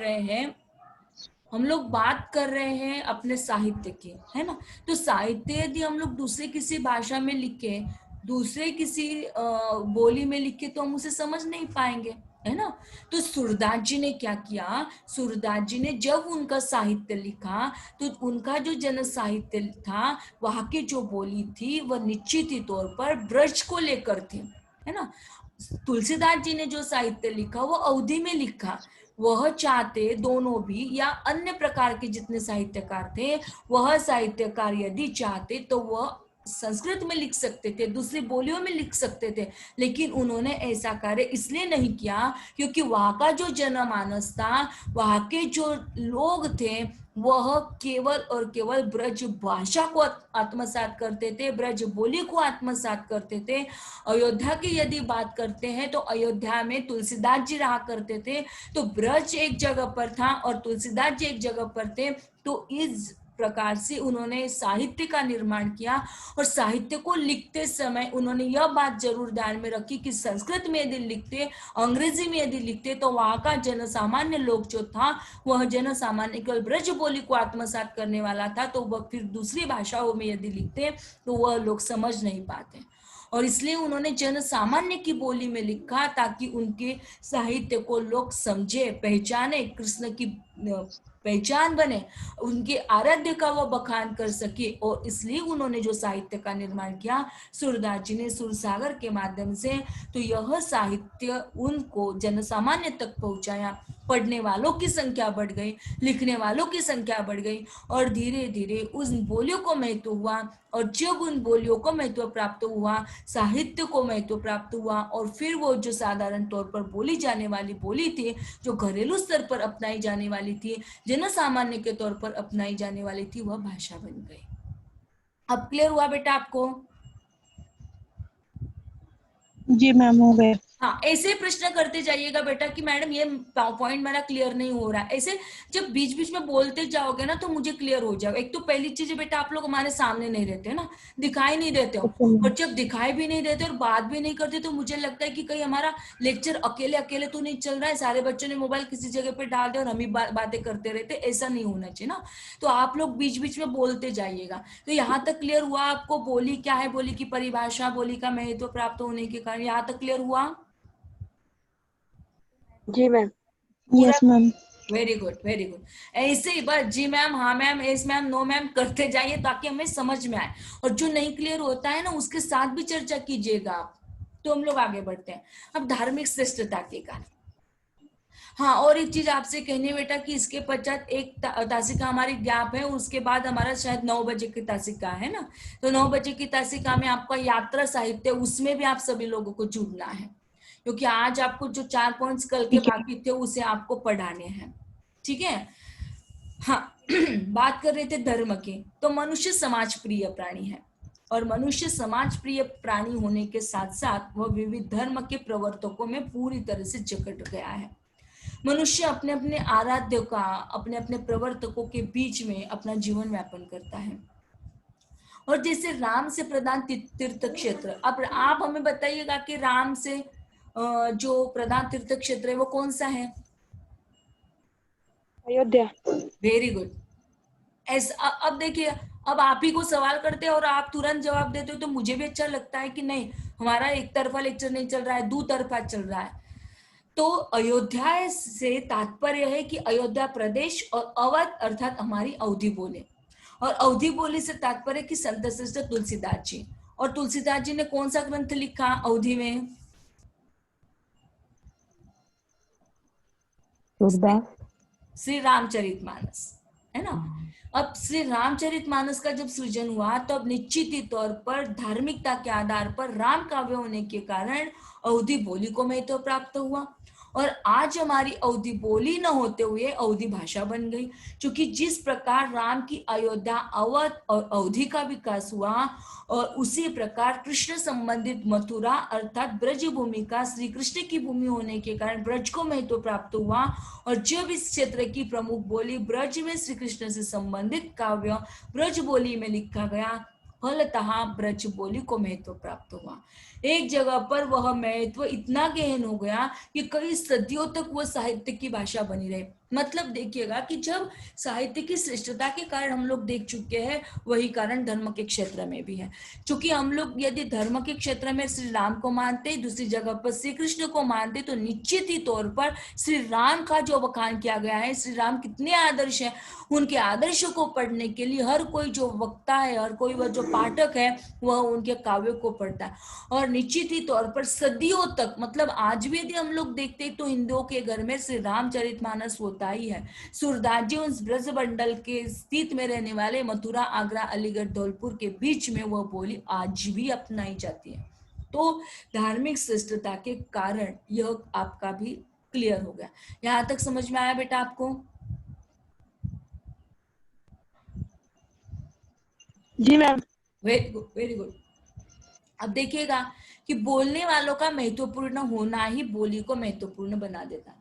Speaker 1: रहे हैं अपने साहित्य की, है ना? तो साहित्य यदि हम लोग दूसरे किसी भाषा में लिखे, दूसरे किसी बोली में लिखे तो हम उसे समझ नहीं पाएंगे, है ना? तो सूरदास जी ने क्या किया? सूरदास जी ने जब उनका साहित्य लिखा तो उनका जो जन साहित्य था, वहां की जो बोली थी वह निश्चित ही तौर पर ब्रज को लेकर थी, है ना? तुलसीदास जी ने जो साहित्य लिखा वो अवधि में लिखा। वह चाहते दोनों भी या अन्य प्रकार के जितने साहित्यकार थे, वह साहित्यकार यदि चाहते तो वह संस्कृत में लिख सकते थे, दूसरी बोलियों में लिख सकते थे, लेकिन उन्होंने ऐसा कार्य इसलिए नहीं किया क्योंकि वहां का जो जनमानस था, वहां के जो लोग थे, वह केवल और केवल ब्रज भाषा को आत्मसात करते थे, ब्रज बोली को आत्मसात करते थे। अयोध्या की यदि बात करते हैं तो अयोध्या में तुलसीदास जी रहा करते थे, तो ब्रज एक जगह पर था और तुलसीदास जी एक जगह पर थे। तो इस प्रकार से उन्होंने साहित्य का निर्माण किया, और साहित्य को लिखते समय उन्होंने यह बात जरूर ध्यान में रखी कि संस्कृत में यदि लिखते, अंग्रेजी में यदि लिखते, तो वहां का जनसामान्य लोग जो था, वह जनसामान्य केवल ब्रज बोली को आत्मसात करने वाला था, तो वह फिर दूसरी भाषाओं में यदि लिखते तो वह लोग समझ नहीं पाते। और इसलिए उन्होंने जन सामान्य की बोली में लिखा ताकि उनके साहित्य को लोग समझे, पहचाने, कृष्ण की पहचान बने, उनके आराध्य का वो बखान कर सके। और इसलिए उन्होंने जो साहित्य का निर्माण किया सूरदास जी ने सुरसागर के माध्यम से, तो यह साहित्य उनको जनसामान्य तक पहुंचाया। पढ़ने वालों की संख्या बढ़ गई, लिखने वालों की संख्या बढ़ गई, और धीरे धीरे उन बोलियों को महत्व हुआ। और जब उन बोलियों को महत्व प्राप्त हुआ, साहित्य को महत्व प्राप्त हुआ, और फिर वो जो साधारण तौर पर बोली जाने वाली बोली थी, जो घरेलू स्तर पर अपनाई जाने वाली थी, जन सामान्य के तौर पर अपनाई जाने वाली थी, वह भाषा बन गई। अब क्लियर हुआ बेटा आपको?
Speaker 3: जी मैम, हो गए।
Speaker 1: हाँ, ऐसे प्रश्न करते जाइएगा बेटा कि मैडम ये पॉइंट मेरा क्लियर नहीं हो रहा है। ऐसे जब बीच बीच में बोलते जाओगे ना तो मुझे क्लियर हो जाएगा। एक तो पहली चीज है बेटा, आप लोग हमारे सामने नहीं रहते ना, दिखाई नहीं देते हो, और जब दिखाई भी नहीं देते और बात भी नहीं करते तो मुझे लगता है कि कहीं हमारा लेक्चर अकेले अकेले तो नहीं चल रहा है, सारे बच्चों ने मोबाइल किसी जगह पे डाल दिया और हम ही बातें करते रहते, ऐसा नहीं होना चाहिए ना। तो आप लोग बीच बीच में बोलते जाइएगा। तो यहाँ तक क्लियर हुआ आपको बोली क्या है, बोली की परिभाषा, बोली का महत्व प्राप्त होने के कारण, यहाँ तक क्लियर हुआ?
Speaker 2: जी ma'am.
Speaker 3: Yes ma'am.
Speaker 1: Very good, very good. ऐसे ही बस जी मैम, हाँ ma'am, yes ma'am, no ma'am करते जाइए ताकि हमें समझ में आए। और जो नहीं क्लियर होता है ना उसके साथ भी चर्चा कीजिएगा आप। तो हम लोग आगे बढ़ते हैं। अब धार्मिक श्रेष्ठता के कारण, हाँ, और एक चीज आपसे कहनी बेटा कि इसके पश्चात एक तासिका हमारी गैप है, उसके बाद हमारा शायद 9 बजे की तासिका है ना। तो 9 बजे की तासिका में आपका यात्रा साहित्य, उसमें भी आप सभी लोगों को जुड़ना है, क्योंकि आज आपको जो 4 पॉइंट्स कल के
Speaker 3: ठीक है।
Speaker 1: बाकी थे उसे आपको पढ़ाने हैं। ठीक है, हाँ। बात कर रहे थे धर्म की, तो मनुष्य समाज प्रिय प्राणी है, और मनुष्य समाज प्रिय प्राणी होने के साथ साथ वह विविध धर्म के प्रवर्तकों में पूरी तरह से जकट गया है। मनुष्य अपने अपने आराध्य का, अपने अपने प्रवर्तकों के बीच में अपना जीवन व्यापन करता है। और जैसे राम से प्रधान तीर्थ क्षेत्र, अब आप हमें बताइएगा कि राम से जो प्रधान तीर्थ क्षेत्र है वो कौन सा है?
Speaker 2: अयोध्या।
Speaker 1: Very good. अब देखिए, अब आप ही को सवाल करते हैं और आप तुरंत जवाब देते हो तो मुझे भी अच्छा लगता है कि नहीं, हमारा एक तरफा लेक्चर नहीं चल रहा है, दो तरफा चल रहा है। तो अयोध्या से तात्पर्य है कि अयोध्या प्रदेश, और अवध अर्थात हमारी अवधि बोले, और अवधि बोली से तात्पर्य कि संत श्रेष्ठ तुलसीदास जी। और तुलसीदास जी ने कौन सा ग्रंथ लिखा अवधि में? श्री रामचरितमानस, है ना। अब श्री रामचरितमानस का जब सृजन हुआ तो अब निश्चित ही तौर पर धार्मिकता के आधार पर राम काव्य होने के कारण अवधि बोली को महत्व प्राप्त हुआ। और आज हमारी अवधि बोली न होते हुए अवधि भाषा बन गई, क्योंकि जिस प्रकार राम की अयोध्या, अवध और अवधि का विकास हुआ, और उसी प्रकार कृष्ण संबंधित मथुरा अर्थात ब्रज भूमि का श्री कृष्ण की भूमि होने के कारण ब्रज को महत्व प्राप्त हुआ। और जब इस क्षेत्र की प्रमुख बोली ब्रज में श्री कृष्ण से संबंधित काव्य ब्रज बोली में लिखा गया, फलतः ब्रज बोली को महत्व प्राप्त हुआ। एक जगह पर वह महत्व इतना गहन हो गया कि कई सदियों तक वह साहित्य की भाषा बनी रही। मतलब देखिएगा कि जब साहित्य की श्रेष्ठता के कारण हम लोग देख चुके हैं, वही कारण धर्म के क्षेत्र में भी है। क्योंकि हम लोग यदि धर्म के क्षेत्र में श्री राम को मानते, दूसरी जगह पर श्री कृष्ण को मानते, तो निश्चित ही तौर पर श्री राम का जो बखान किया गया है, श्री राम कितने आदर्श है, उनके आदर्शों को पढ़ने के लिए हर कोई जो वक्ता है, हर कोई वह जो पाठक है, वह उनके काव्यों को पढ़ता है। और निश्चित ही तौर पर सदियों तक, मतलब आज भी यदि हम लोग देखते तो हिंदुओं के घर में श्री रामचरितमानस होता होता ही है। सूरदास जी उस ब्रज मंडल के स्थित में रहने वाले मथुरा, आगरा, अलीगढ़, धौलपुर के बीच में वह बोली आज भी अपनाई जाती है। तो धार्मिक श्रेष्ठता के कारण यह आपका भी क्लियर हो गया। यहां तक समझ में आया बेटा आपको?
Speaker 3: जी ma'am.
Speaker 1: Very good, very good. अब देखिएगा कि बोलने वालों का महत्वपूर्ण होना ही बोली को महत्वपूर्ण बना देता है।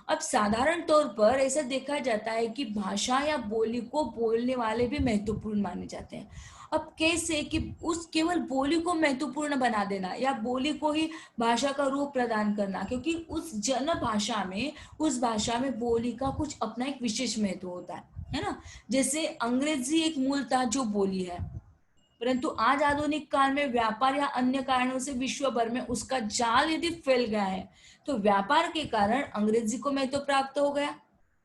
Speaker 1: अब साधारण तौर पर ऐसा देखा जाता है कि भाषा या बोली को बोलने वाले भी महत्वपूर्ण माने जाते हैं। अब कैसे कि उस केवल बोली को महत्वपूर्ण बना देना या बोली को ही भाषा का रूप प्रदान करना, क्योंकि उस जन भाषा में, उस भाषा में बोली का कुछ अपना एक विशेष महत्व होता है ना। जैसे अंग्रेजी एक मूलतः जो बोली है, परंतु आज आधुनिक काल में व्यापार या अन्य कारणों से विश्व भर में उसका जाल यदि फैल गया है, तो व्यापार के कारण अंग्रेजी को महत्व प्राप्त हो गया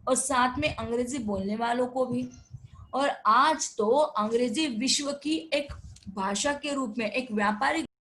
Speaker 1: और साथ में अंग्रेजी बोलने वालों को भी। और आज तो अंग्रेजी विश्व की एक भाषा के रूप में, एक व्यापारिक